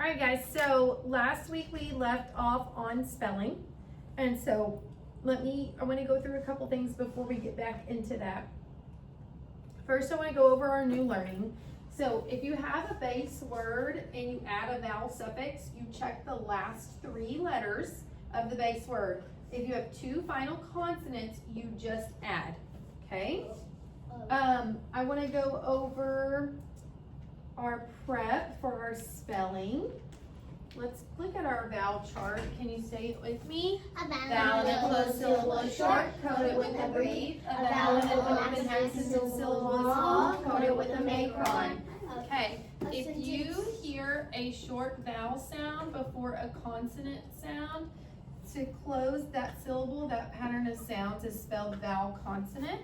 right, guys, so last week we left off on spelling. And so I want to go through a couple things before we get back into that. First, I want to go over our new learning. So if you have a base word and you add a vowel suffix, you check the last 3 letters of the base word. If you have 2 final consonants, you just add, okay? I want to go over our prep for our spelling. Let's look at our vowel chart. Can you say it with me? A Vowel in a closed syllable is short, coat it with a brief. A vowel in an open accent syllable is long, coat it with a macron. Okay, if you hear a short vowel sound before a consonant sound, to close that syllable, that pattern of sounds is spelled vowel consonant.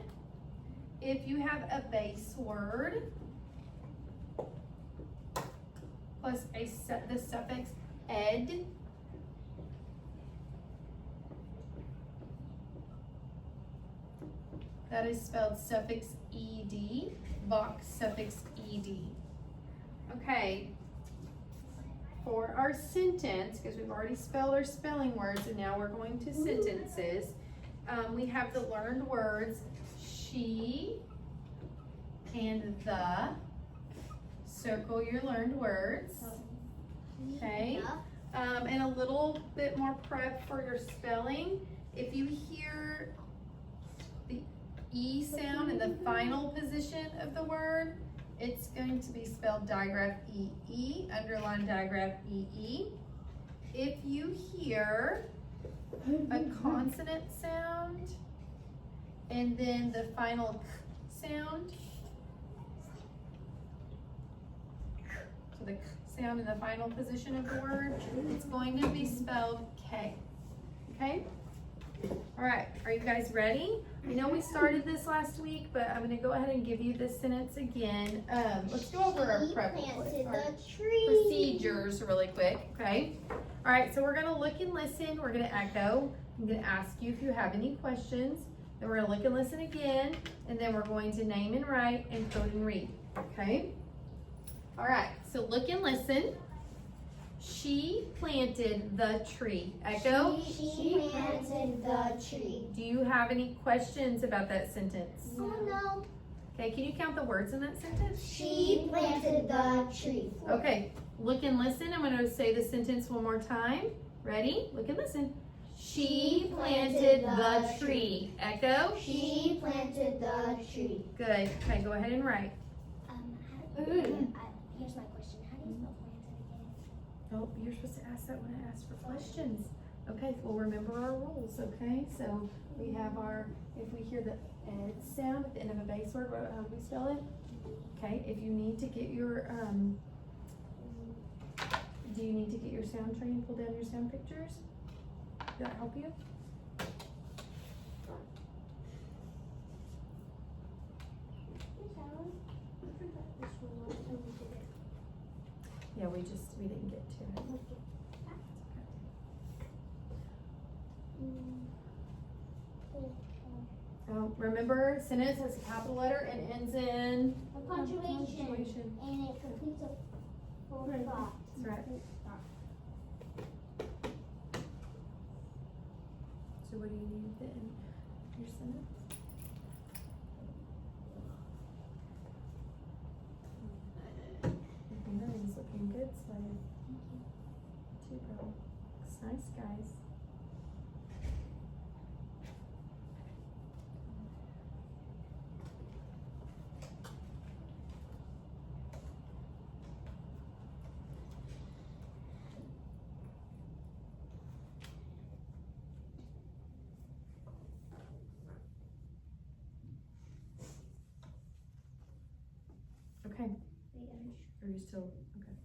If you have a base word plus the suffix ed, that is spelled suffix ed, box suffix ed. Okay, for our sentence, because we've already spelled our spelling words and now we're going to sentences, we have the learned words she and the. Circle your learned words. Okay. And a little bit more prep for your spelling. If you hear the E sound in the final position of the word, it's going to be spelled digraph E-E, underline digraph E-E. If you hear a consonant sound and then the final K sound, so the K sound in the final position of the word, it's going to be spelled K. Okay? All right, are you guys ready? I know we started this last week, but I'm going to go ahead and give you this sentence again. Let's go over our procedures really quick, okay? All right, so we're going to look and listen. We're going to echo. I'm going to ask you if you have any questions. Then we're going to look and listen again, and then we're going to name and write and code and read, okay? All right, so look and listen. She planted the tree. Echo. She planted the tree. Do you have any questions about that sentence? Oh no. Okay, can you count the words in that sentence? She planted the tree. Okay, look and listen. I'm going to say the sentence one more time. Ready? Look and listen. She planted the tree. Echo. She planted the tree. Good. Okay, go ahead and write. Here's my question. How do you spell planted again? Oh, you're supposed to ask that when I ask for questions. Okay, well remember our rules, okay? So we have our, if we hear the ed sound at the end of a base word, how do we spell it? Okay, if you need to get your, do you need to get your sound tray and pull down your sound pictures? Does that help you? Yeah, we didn't get to it. Oh, remember, sentence has a capital letter and ends in A punctuation. And it completes a full thought. That's right. So what do you need then? Your sentence? Everything's looking good, Slade. Too girl. Looks nice, guys. Okay. Are you still okay?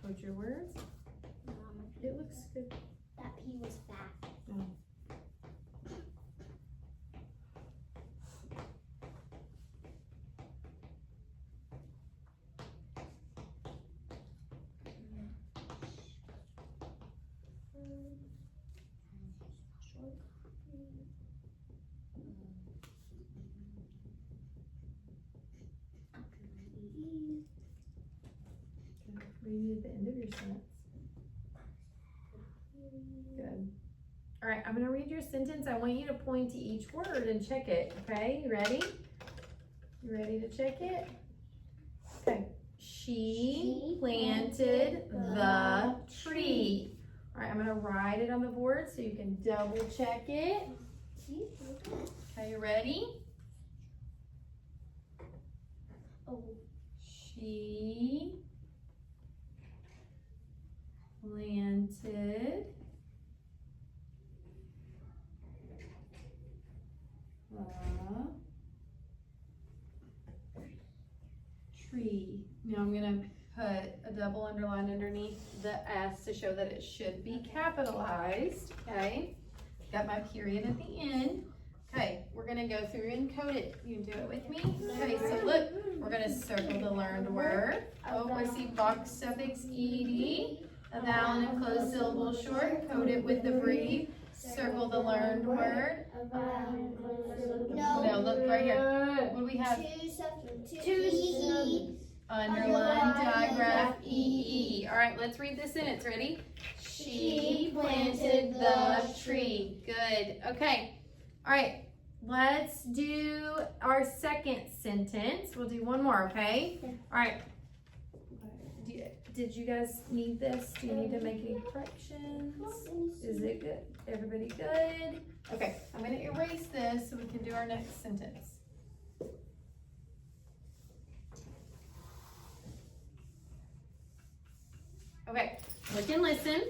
Hold your words. It looks good. That pea was fat. Oh. Read at the end of your sentence. Good. All right, I'm gonna read your sentence. I want you to point to each word and check it, okay? You ready? You ready to check it? Okay. She planted the tree. All right, I'm gonna write it on the board so you can double check it. Okay, you ready? Oh. She planted the tree. Now I'm gonna put a double underline underneath the S to show that it should be capitalized, okay? Got my period at the end. Okay, we're gonna go through and code it. You can do it with me? Okay, so look, we're gonna circle the learned word. Oh, I see box suffix ed. A vowel and a closed syllable short. Code it with the brief. Circle the learned word. No, look right here. What do we have? Two Underline, digraph, EE. All right, let's read this sentence. Ready? She planted the tree. Good. Okay. All right. Let's do our second sentence. We'll do one more, okay? All right. Did you guys need this? Do you need to make any corrections? Is it good? Everybody good? Okay, I'm going to erase this so we can do our next sentence. Okay, look and listen.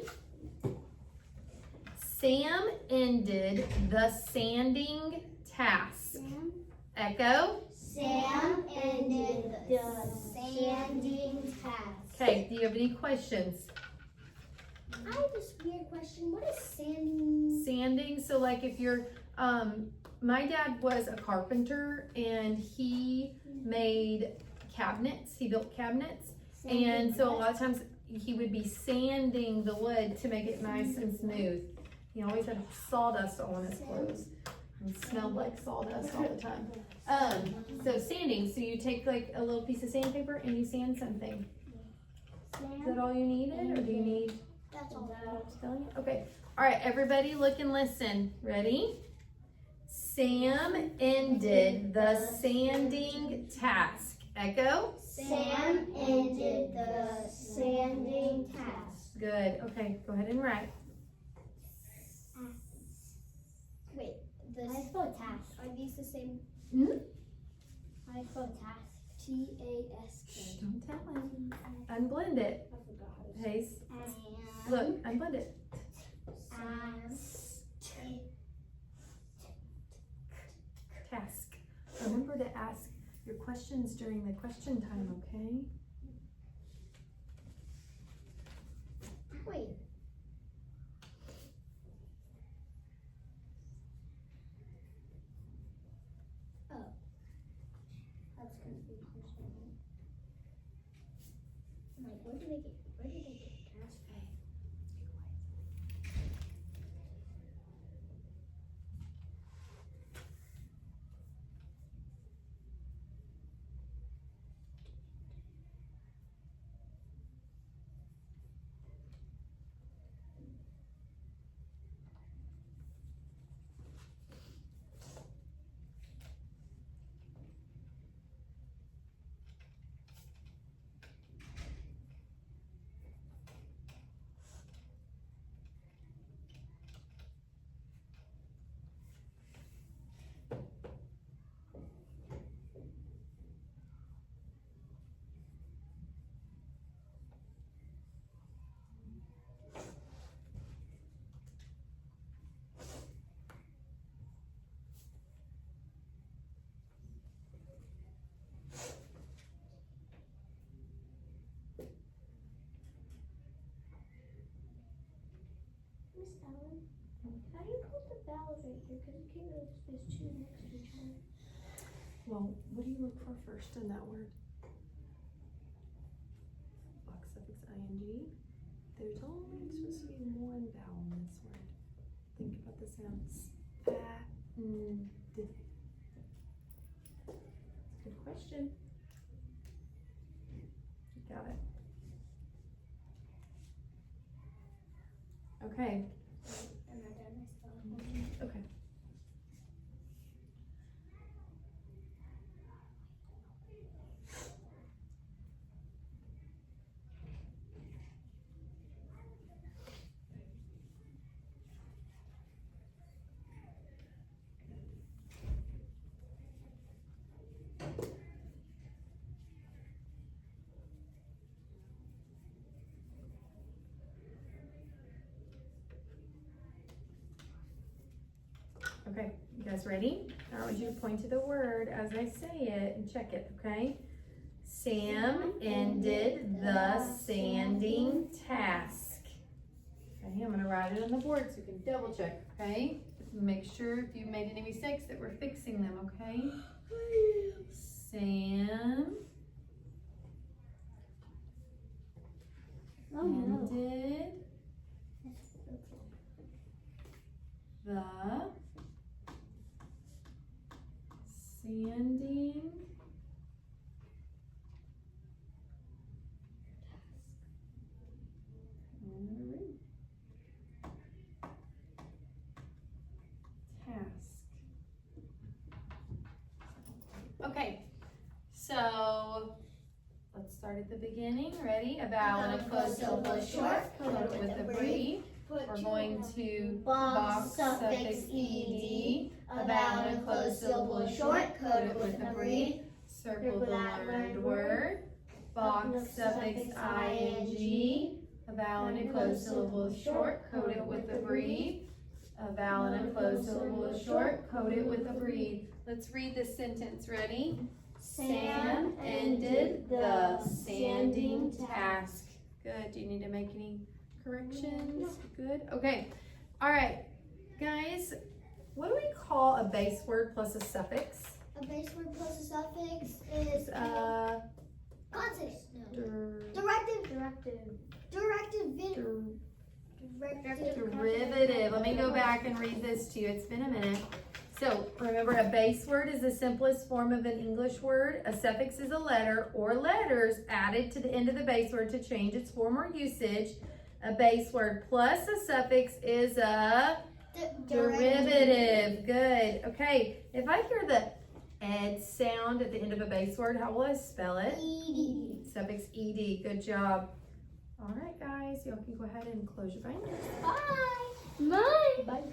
Sam ended the sanding task. Echo. Sam ended the sanding task. Okay, do you have any questions? I have this weird question. What is sanding? Sanding, so like if you're, my dad was a carpenter and he made cabinets, he built cabinets. And so a lot of times he would be sanding the wood to make it nice and smooth. He always had sawdust on his clothes. And smelled like sawdust all the time. So sanding, so you take like a little piece of sandpaper and you sand something. Is that all you needed, or do you need? That's all. Okay. All right, everybody look and listen. Ready? Sam ended the sanding task. Echo? Sam ended the sanding task. Good. Okay, go ahead and write. Wait, I spelled task. Are these the same? Hmm? I spelled task. T-A-S-K. Shh, don't tell him. Unblend it. I forgot how to Pace. Look, unblend it. Task. Remember to ask your questions during the question time, okay? Wait. Oh. That's confusing. I'm like, where did I get task? How do you put the vowels right here? Because you can't really put these two next to each other. Well, what do you look for first in that word? Box suffix ing. There's only supposed to be one vowel in this word. Think about the sounds. Good question. You got it. Okay. I'm not done my spelling. Okay. Okay, you guys ready? I want you to point to the word as I say it and check it, okay? Sam ended the sanding task. Okay, I'm gonna write it on the board so you can double check, okay? Make sure if you made any mistakes that we're fixing them, okay? Sam Oh no. ended the sanding task. Okay, so let's start at the beginning. Ready? A vowel and a closed syllable is short, code with a brief. We're going to box suffix ed. A vowel and a closed syllable is short, code it with a brief. Circle the learned word. Box suffix ing. A vowel and a closed syllable is short, code it with a brief. A vowel and a closed syllable is short, code it with a brief. Let's read this sentence. Ready? Sam ended the sanding task. Good. Do you need to make any corrections? Good. Okay. All right, guys. What do we call a base word plus a suffix? A base word plus a suffix is consonant. No. Derivative. Let me go back and read this to you. It's been a minute. So remember, a base word is the simplest form of an English word. A suffix is a letter or letters added to the end of the base word to change its form or usage. A base word plus a suffix is a derivative. Good. Okay. If I hear the ed sound at the end of a base word, how will I spell it? Ed. Suffix ed. Good job. All right, guys. Y'all can go ahead and close your binders. Bye. Bye. Bye.